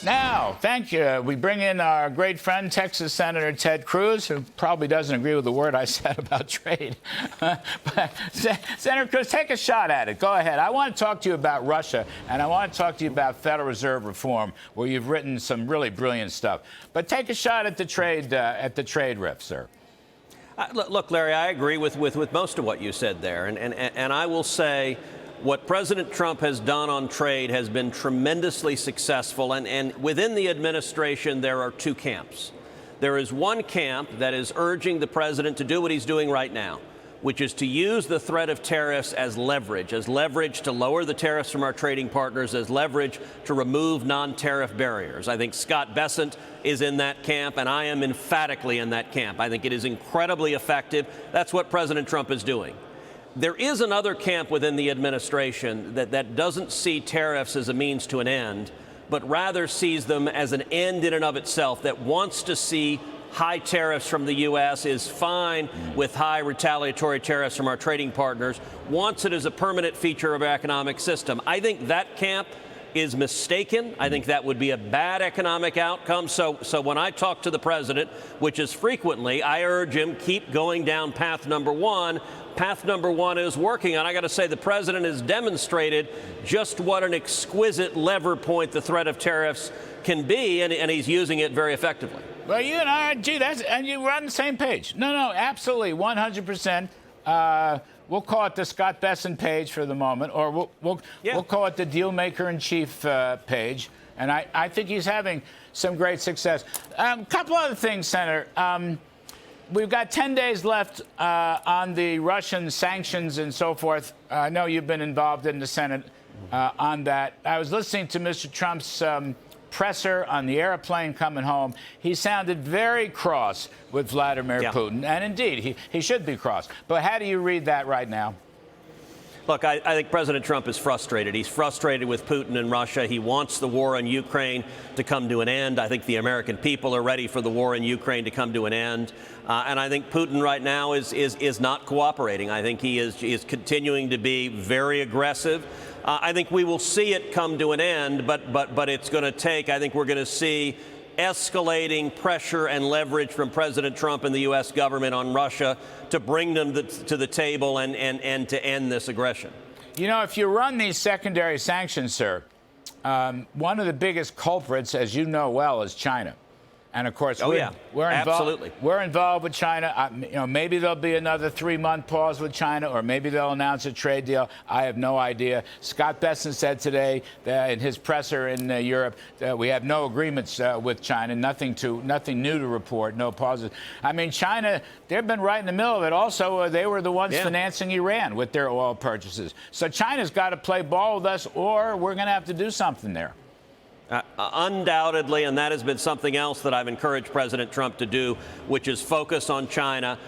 Now, thank you. We bring in our great friend, Texas Senator Ted Cruz, who probably doesn't agree with the word I said about trade. But Senator Cruz, take a shot at it. Go ahead. I want to talk to you about Russia, and I want to talk to you about Federal Reserve reform, where you've written some really brilliant stuff. But take a shot at the trade riff, sir. Look, Larry, I agree with most of what you said there, and I will say, what President Trump has done on trade has been tremendously successful, and within the administration there are two camps. There is one camp that is urging the president to do what he's doing right now, which is to use the threat of tariffs as leverage to lower the tariffs from our trading partners, as leverage to remove non-tariff barriers. I think Scott Besson is in that camp, and I am emphatically in that camp. I think it is incredibly effective. That's what President Trump is doing. There is another camp within the administration that doesn't see tariffs as a means to an end, but rather sees them as an end in and of itself, that wants to see high tariffs from the U.S., is fine with high retaliatory tariffs from our trading partners, wants it as a permanent feature of our economic system. I think that camp is mistaken. I think that would be a bad economic outcome. So when I talk to the president, which is frequently, I urge him, keep going down path number one. Path number one is working. And I got to say, the president has demonstrated just what an exquisite lever point the threat of tariffs can be, and he's using it very effectively. Well, you and I, and you were on the same page. No, absolutely, 100%. We'll call it the Scott Besson page for the moment, or we'll call it the Dealmaker-in-Chief page. And I think he's having some great success. A couple other things, Senator. We've got 10 days left on the Russian sanctions and so forth. I know you've been involved in the Senate on that. I was listening to Mr. Trump's presser on the airplane coming home. He sounded very cross with Vladimir Putin, and indeed, he should be cross. But how do you read that right now? Look, I think President Trump is frustrated. He's frustrated with Putin and Russia. He wants the war in Ukraine to come to an end. I think the American people are ready for the war in Ukraine to come to an end. And I think Putin right now is not cooperating. I think he is continuing to be very aggressive. I think we will see it come to an end, but it's going to take, I think we're going to see escalating pressure and leverage from President Trump and the U.S. government on Russia to bring them to the table and to end this aggression. You know, if you run these secondary sanctions, sir, one of the biggest culprits, as you know well, is China. And of course, we're involved with China. Maybe there'll be another 3-month pause with China, or maybe they'll announce a trade deal. I have no idea. Scott Besson said today that in his presser in Europe that we have no agreements with China, nothing new to report, no pauses. I mean, China, they've been right in the middle of it. Also, they were the ones financing Iran with their oil purchases. So China's got to play ball with us, or we're going to have to do something there. Undoubtedly, and that has been something else that I've encouraged President Trump to do, which is focus on China.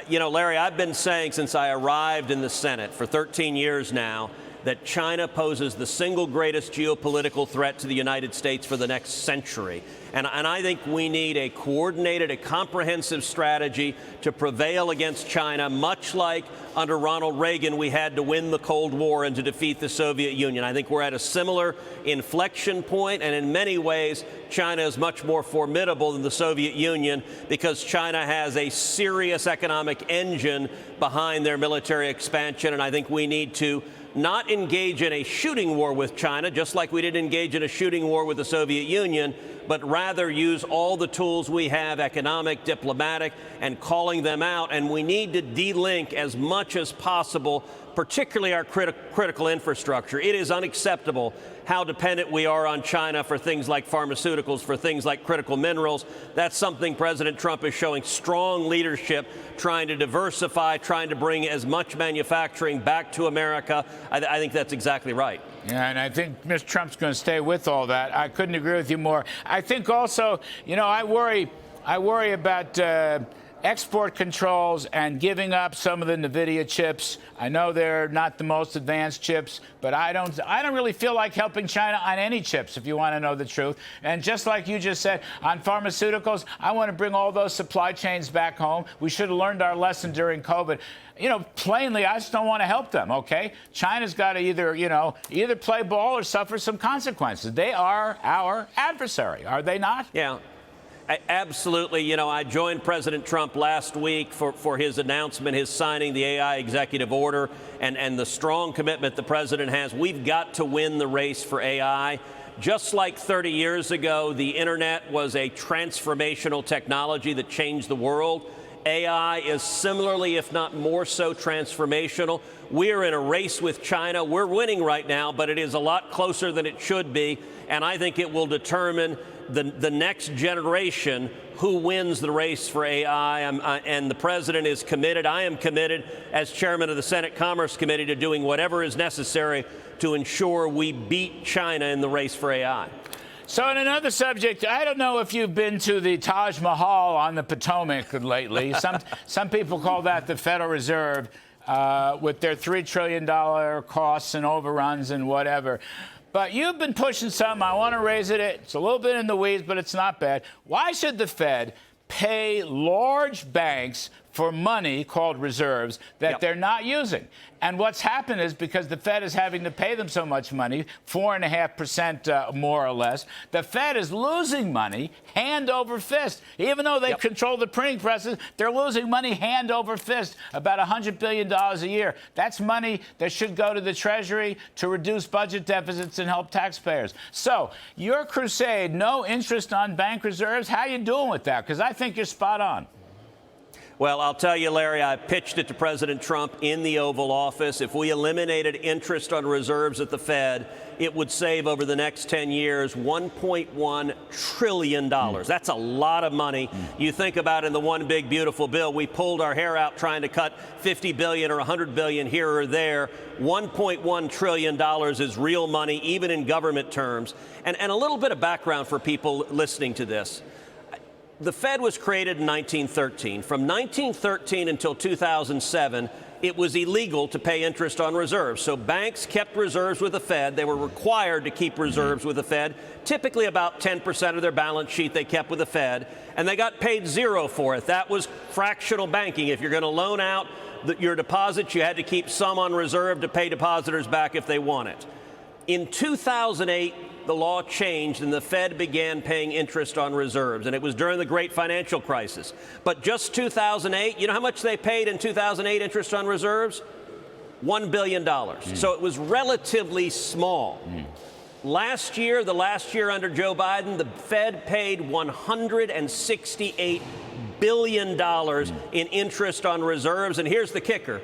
Larry, I've been saying since I arrived in the Senate for 13 years now that China poses the single greatest geopolitical threat to the United States for the next century. And I think we need a coordinated, a comprehensive strategy to prevail against China, much like under Ronald Reagan we had to win the Cold War and to defeat the Soviet Union. I think we're at a similar inflection point, and in many ways China is much more formidable than the Soviet Union because China has a serious economic engine behind their military expansion, and I think we need to not engage in a shooting war with China, just like we didn't engage in a shooting war with the Soviet Union, but rather use all the tools we have, economic, diplomatic, and calling them out. And we need to de-link as much as possible, particularly our critical infrastructure. It is unacceptable how dependent we are on China for things like pharmaceuticals, for things like critical minerals. That's something President Trump is showing strong leadership, trying to diversify, trying to bring as much manufacturing back to America. I think that's exactly right. Yeah, and I think Mr. Trump's going to stay with all that. I couldn't agree with you more. I think also, I worry about export controls and giving up some of the NVIDIA chips. I know they're not the most advanced chips, but I don't really feel like helping China on any chips, if you want to know the truth. And just like you just said, on pharmaceuticals, I want to bring all those supply chains back home. We should have learned our lesson during COVID. You know, plainly, I just don't want to help them, okay? China's got to either play ball or suffer some consequences. They are our adversary, are they not? Yeah. Absolutely. You know, I joined President Trump last week for his announcement, his signing the AI executive order, and the strong commitment the president has. We've got to win the race for AI. Just like 30 years ago, the internet was a transformational technology that changed the world. AI is similarly, if not more so, transformational. We're in a race with China. We're winning right now, but it is a lot closer than it should be. And I think it will determine the next generation who wins the race for AI. And the president is committed. I am committed as chairman of the Senate Commerce Committee to doing whatever is necessary to ensure we beat China in the race for AI. So on another subject, I don't know if you've been to the Taj Mahal on the Potomac lately. Some people call that the Federal Reserve with their $3 trillion costs and overruns and whatever. But you've been pushing something. I want to raise it. It's a little bit in the weeds, but it's not bad. Why should the Fed pay large banks for money called reserves that they're not using? And what's happened is because the Fed is having to pay them so much money, 4.5% more or less, the Fed is losing money hand over fist. Even though they control the printing presses, they're losing money hand over fist, about $100 billion a year. That's money that should go to the Treasury to reduce budget deficits and help taxpayers. So your crusade, no interest on bank reserves, how you doing with that? Because I think you're spot on. Well, I'll tell you, Larry, I pitched it to President Trump in the Oval Office. If we eliminated interest on reserves at the Fed, it would save over the next 10 years $1.1 trillion. That's a lot of money. You think about in the one big beautiful bill, we pulled our hair out trying to cut $50 billion or $100 billion here or there. $1.1 trillion is real money, even in government terms. And a little bit of background for people listening to this. The Fed was created in 1913. From 1913 until 2007, it was illegal to pay interest on reserves. So banks kept reserves with the Fed. They were required to keep reserves with the Fed, typically about 10% of their balance sheet they kept with the Fed, and they got paid zero for it. That was fractional banking. If you're going to loan out your deposits, you had to keep some on reserve to pay depositors back if they want it. In 2008, the law changed and the Fed began paying interest on reserves, and it was during the great financial crisis. But just 2008, you know how much they paid in 2008 interest on reserves? $1 billion. So it was relatively small. Last year, the last year under Joe Biden, the Fed paid $168 billion in interest on reserves, and here's the kicker.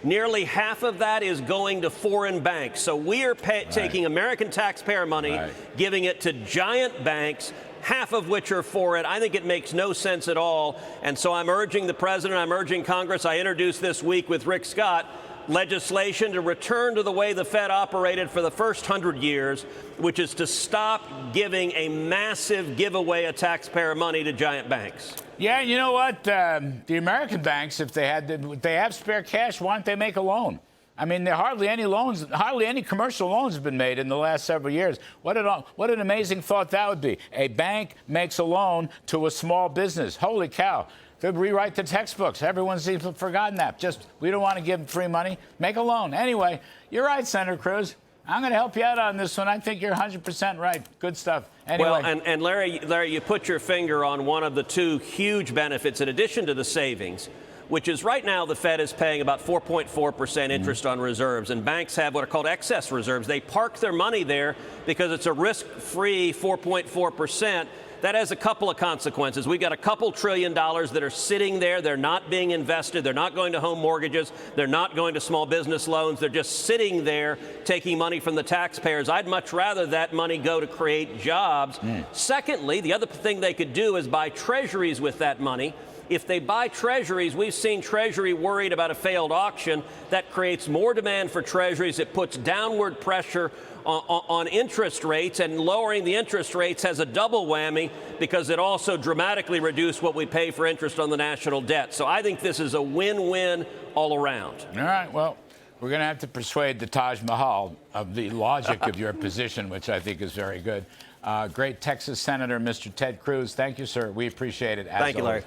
Nearly half of that is going to foreign banks. So we are taking American taxpayer money, giving it to giant banks, half of which are foreign. I think it makes no sense at all. And so I'm urging the president, I'm urging Congress. I introduced this week with Rick Scott legislation to return to the way the Fed operated for the first 100 years, which is to stop giving a massive giveaway of taxpayer money to giant banks. Yeah, you know what? The American banks, if they have spare cash, why don't they make a loan? I mean, there are hardly any commercial loans have been made in the last several years. What an amazing thought that would be. A bank makes a loan to a small business. Holy cow. They'd rewrite the textbooks. Everyone seems to have forgotten that. We don't want to give them free money. Make a loan. Anyway, you're right, Senator Cruz. I'm going to help you out on this one. I think you're 100% right. Good stuff. Anyway. Well, and Larry, you put your finger on one of the two huge benefits in addition to the savings, which is right now the Fed is paying about 4.4% interest on reserves, and banks have what are called excess reserves. They park their money there because it's a risk-free 4.4%. That has a couple of consequences. We've got a couple $1 trillion that are sitting there. They're not being invested. They're not going to home mortgages. They're not going to small business loans. They're just sitting there taking money from the taxpayers. I'd much rather that money go to create jobs. Secondly, the other thing they could do is buy treasuries with that money. If they buy treasuries, we've seen Treasury worried about a failed auction. That creates more demand for treasuries. It puts downward pressure on interest rates, and lowering the interest rates has a double whammy because it also dramatically reduced what we pay for interest on the national debt. So I think this is a win-win all around. All right, well, we're going to have to persuade the Taj Mahal of the logic of your position, which I think is very good. Great Texas Senator, Mr. Ted Cruz. Thank you, sir. We appreciate it. Thank you, Larry.